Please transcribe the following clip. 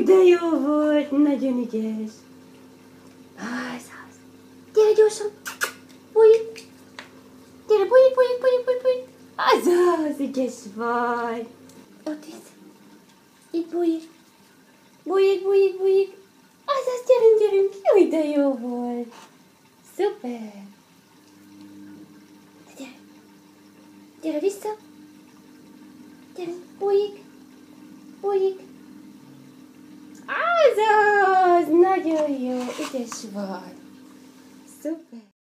de jó volt, nagyon ügyes. Az. Gyere gyorsan. Bújik. Gyere, bújik. Azaz, ügyes vagy. Ott is. Itt bújik. Bújik. Azaz, gyerünk. Jaj, de jó volt. Szuper. Gyere vissza. Gyere, bújik. Azaz, nagyon jó, ügyes vagy. Szuper.